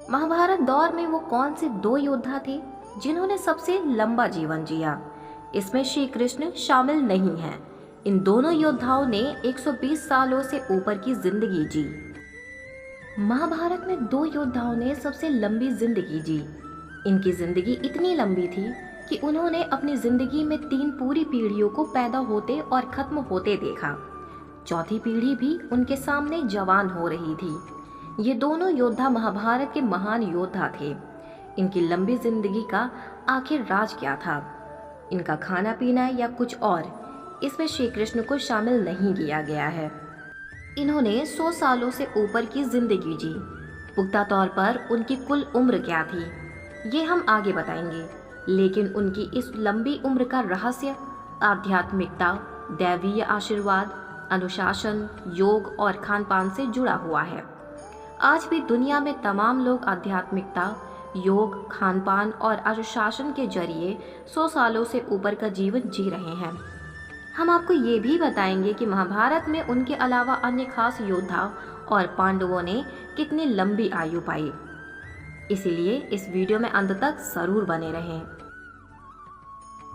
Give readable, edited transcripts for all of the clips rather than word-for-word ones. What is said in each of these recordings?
महाभारत दौर में वो कौन से दो योद्धा थे जिन्होंने सबसे लंबा जीवन जिया? इसमें श्री कृष्ण शामिल नहीं हैं। इन दोनों योद्धाओं ने 120 सालों से ऊपर की जिंदगी जी। महाभारत में दो योद्धाओं ने सबसे लंबी जिंदगी जी। इनकी जिंदगी इतनी लंबी थी कि उन्होंने अपनी जिंदगी में 3 पूरी पीढ़ियों को पैदा होते और खत्म होते देखा। चौथी पीढ़ी भी उनके सामने जवान हो रही थी। ये दोनों योद्धा महाभारत के महान योद्धा थे। इनकी लंबी जिंदगी का आखिर राज क्या था? इनका खाना पीना या कुछ और, इसमें श्री कृष्ण को शामिल नहीं किया गया है। इन्होंने 100 सालों से ऊपर की जिंदगी जी। पुख्ता तौर पर उनकी कुल उम्र क्या थी, ये हम आगे बताएंगे। लेकिन उनकी इस लंबी उम्र का रहस्य आध्यात्मिकता, दैवीय आशीर्वाद, अनुशासन, योग और खान पान से जुड़ा हुआ है। आज भी दुनिया में तमाम लोग आध्यात्मिकता, योग, खान पान और अनुशासन के जरिए 100 सालों से ऊपर का जीवन जी रहे हैं। हम आपको ये भी बताएंगे कि महाभारत में उनके अलावा अन्य खास योद्धा और पांडवों ने कितनी लंबी आयु पाई। इसीलिए इस वीडियो में अंत तक जरूर बने रहें।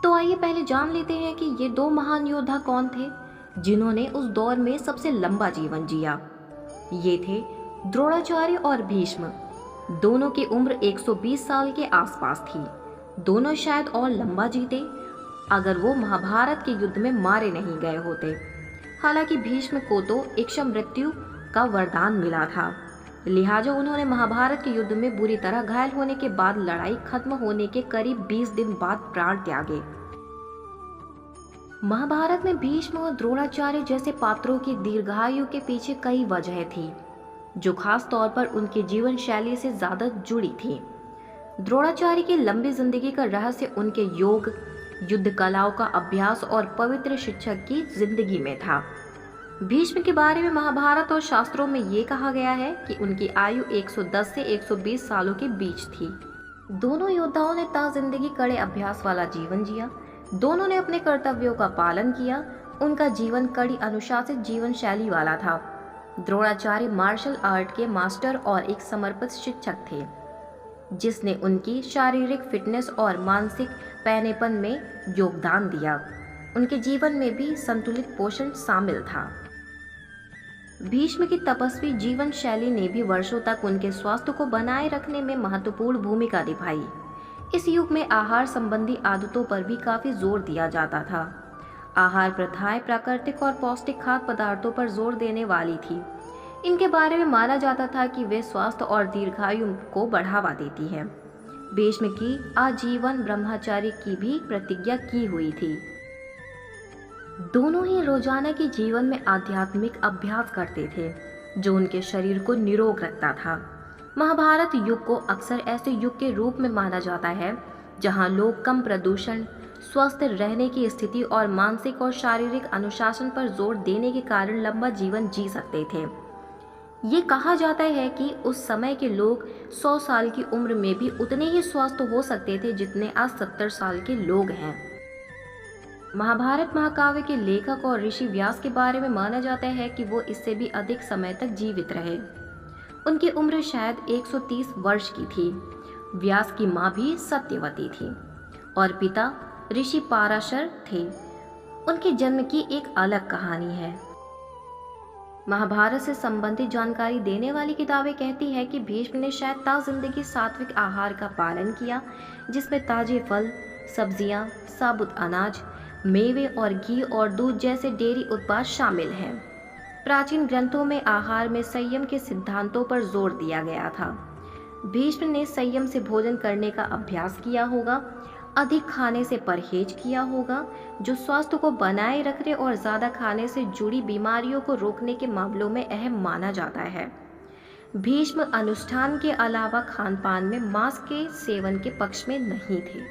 तो आइए पहले जान लेते हैं कि ये दो महान योद्धा कौन थे जिन्होंने उस दौर में सबसे लंबा जीवन जिया। ये थे द्रोणाचार्य और भीष्म। दोनों की उम्र 120 साल के आसपास थी। दोनों शायद और लंबा जीते अगर वो महाभारत के युद्ध में मारे नहीं गए होते। हालांकि भीष्म को तो इच्छा मृत्यु का वरदान मिला था, लिहाजा उन्होंने महाभारत के युद्ध में बुरी तरह घायल होने के बाद लड़ाई खत्म होने के करीब 20 दिन बाद प्राण त्यागे। महाभारत में भीष्म और द्रोणाचार्य जैसे पात्रों की दीर्घायु के पीछे कई वजह थी, जो खास तौर पर उनके जीवन शैली से ज्यादा जुड़ी थी। द्रोणाचार्य की लंबी जिंदगी का रहस्य उनके योग, युद्ध कलाओं का अभ्यास और पवित्र शिक्षक की जिंदगी में था। भीष्म के बारे में महाभारत और शास्त्रों में ये कहा गया है कि उनकी आयु 110 से 120 सालों के बीच थी। दोनों योद्धाओं ने जिंदगी कड़े अभ्यास वाला जीवन जिया। दोनों ने अपने कर्तव्यों का पालन किया। उनका जीवन कड़ी अनुशासित जीवन शैली वाला था। द्रोणाचार्य मार्शल आर्ट के मास्टर और एक समर्पित शिक्षक थे, जिसने उनकी शारीरिक फिटनेस और मानसिक पैनेपन में योगदान दिया। उनके जीवन में भी संतुलित पोषण शामिल था। भीष्म की तपस्वी जीवन शैली ने भी वर्षों तक उनके स्वास्थ्य को बनाए रखने में महत्वपूर्ण भूमिका निभाई। इस युग में आहार संबंधी आदतों पर भी काफी जोर दिया जाता था। आहार प्रथाएं प्राकृतिक और पौष्टिक खाद्य पदार्थों पर जोर देने वाली थी। इनके बारे में माना जाता था कि वे स्वास्थ्य और दीर्घायु को बढ़ावा देती हैं। भीष्म की आजीवन ब्रह्मचार्य की भी प्रतिज्ञा की हुई थी। दोनों ही रोजाना के जीवन में आध्यात्मिक अभ्यास करते थे, जो उनके शरीर को निरोग रखता था। महाभारत युग को अक्सर ऐसे युग के रूप में माना जाता है जहां लोग कम प्रदूषण, स्वस्थ रहने की स्थिति और मानसिक और शारीरिक अनुशासन पर जोर देने के कारण लंबा जीवन जी सकते थे। ये कहा जाता है कि उस समय के लोग 100 साल की उम्र में भी उतने ही स्वस्थ हो सकते थे जितने आज 70 साल के लोग हैं। महाभारत महाकाव्य के लेखक और ऋषि व्यास के बारे में माना जाता है कि वो इससे भी अधिक समय तक जीवित रहे। उनकी उम्र शायद 130 वर्ष की थी। व्यास की माँ भी सत्यवती थी और पिता ऋषि पाराशर थे। उनके जन्म की एक अलग कहानी है। महाभारत से संबंधित जानकारी देने वाली किताबें कहती है कि भीष्म ने शायद जिंदगी सात्विक आहार का पालन किया, जिसमें ताजे फल, सब्जियां, साबुत अनाज, मेवे और घी और दूध जैसे डेयरी उत्पाद शामिल हैं। प्राचीन ग्रंथों में आहार में संयम के सिद्धांतों पर जोर दिया गया था। भीष्म ने संयम से भोजन करने का अभ्यास किया होगा, अधिक खाने से परहेज किया होगा, जो स्वास्थ्य को बनाए रखने और ज़्यादा खाने से जुड़ी बीमारियों को रोकने के मामलों में अहम माना जाता है। भीष्म अनुष्ठान के अलावा खान पान में मांस के सेवन के पक्ष में नहीं थे।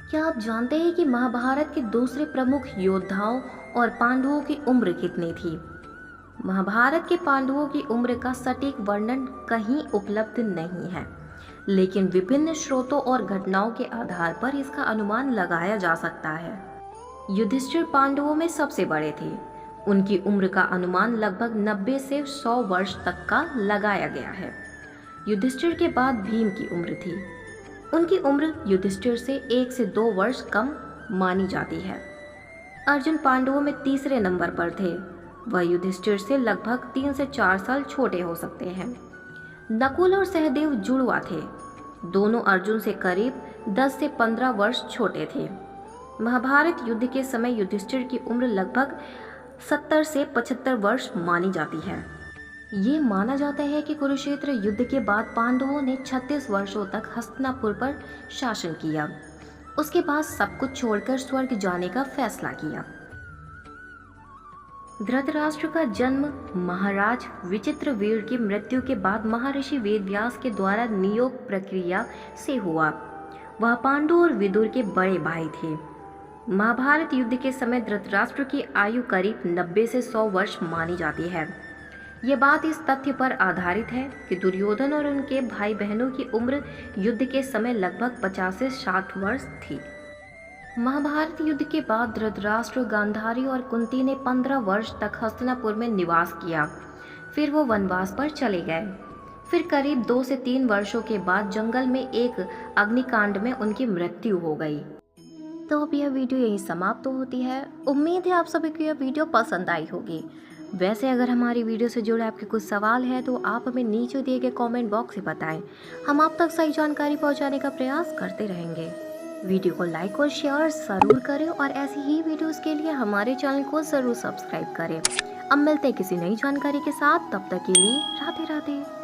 क्या आप जानते हैं कि महाभारत के दूसरे प्रमुख योद्धाओं और पांडवों की उम्र कितनी थी? महाभारत के पांडवों की उम्र का सटीक वर्णन कहीं उपलब्ध नहीं है, लेकिन विभिन्न स्रोतों और घटनाओं के आधार पर इसका अनुमान लगाया जा सकता है। युधिष्ठिर पांडवों में सबसे बड़े थे। उनकी उम्र का अनुमान लगभग 90 से 100 वर्ष तक का लगाया गया है। युधिष्ठिर के बाद भीम की उम्र थी। उनकी उम्र युधिष्ठिर से 1 से 2 वर्ष कम मानी जाती है। अर्जुन पांडवों में तीसरे नंबर पर थे। वह युधिष्ठिर से लगभग 3 से 4 साल छोटे हो सकते हैं। नकुल और सहदेव जुड़वा थे। दोनों अर्जुन से करीब 10 से 15 वर्ष छोटे थे। महाभारत युद्ध के समय युधिष्ठिर की उम्र लगभग 70 से 75 वर्ष मानी जाती है। ये माना जाता है कि कुरुक्षेत्र युद्ध के बाद पांडवों ने 36 वर्षों तक हस्तिनापुर पर शासन किया। उसके बाद सब कुछ छोड़कर स्वर्ग जाने का फैसला किया। धृतराष्ट्र का जन्म महाराज विचित्रवीर की मृत्यु के बाद महर्षि वेदव्यास के द्वारा नियोग प्रक्रिया से हुआ। वह पांडु और विदुर के बड़े भाई थे। महाभारत युद्ध के समय धृतराष्ट्र की आयु करीब 90 से 100 वर्ष मानी जाती है। ये बात इस तथ्य पर आधारित है कि दुर्योधन और उनके भाई बहनों की उम्र युद्ध के समय लगभग 50 से 60 वर्ष थी। महाभारत युद्ध के बाद धृतराष्ट्र, गांधारी और कुंती ने 15 वर्ष तक हस्तिनापुर में निवास किया। फिर वो वनवास पर चले गए। फिर करीब 2 से 3 वर्षों के बाद जंगल में एक अग्निकांड में उनकी मृत्यु हो गई। तो अब यह वीडियो यहीं समाप्त होती है। उम्मीद है आप सभी को यह वीडियो पसंद आई होगी। वैसे अगर हमारी वीडियो से जुड़े आपके कुछ सवाल हैं तो आप हमें नीचे दिए गए कमेंट बॉक्स में बताएं। हम आप तक सही जानकारी पहुंचाने का प्रयास करते रहेंगे। वीडियो को लाइक और शेयर ज़रूर करें और ऐसी ही वीडियोस के लिए हमारे चैनल को ज़रूर सब्सक्राइब करें। अब मिलते हैं किसी नई जानकारी के साथ, तब तक के लिए राधे राधे।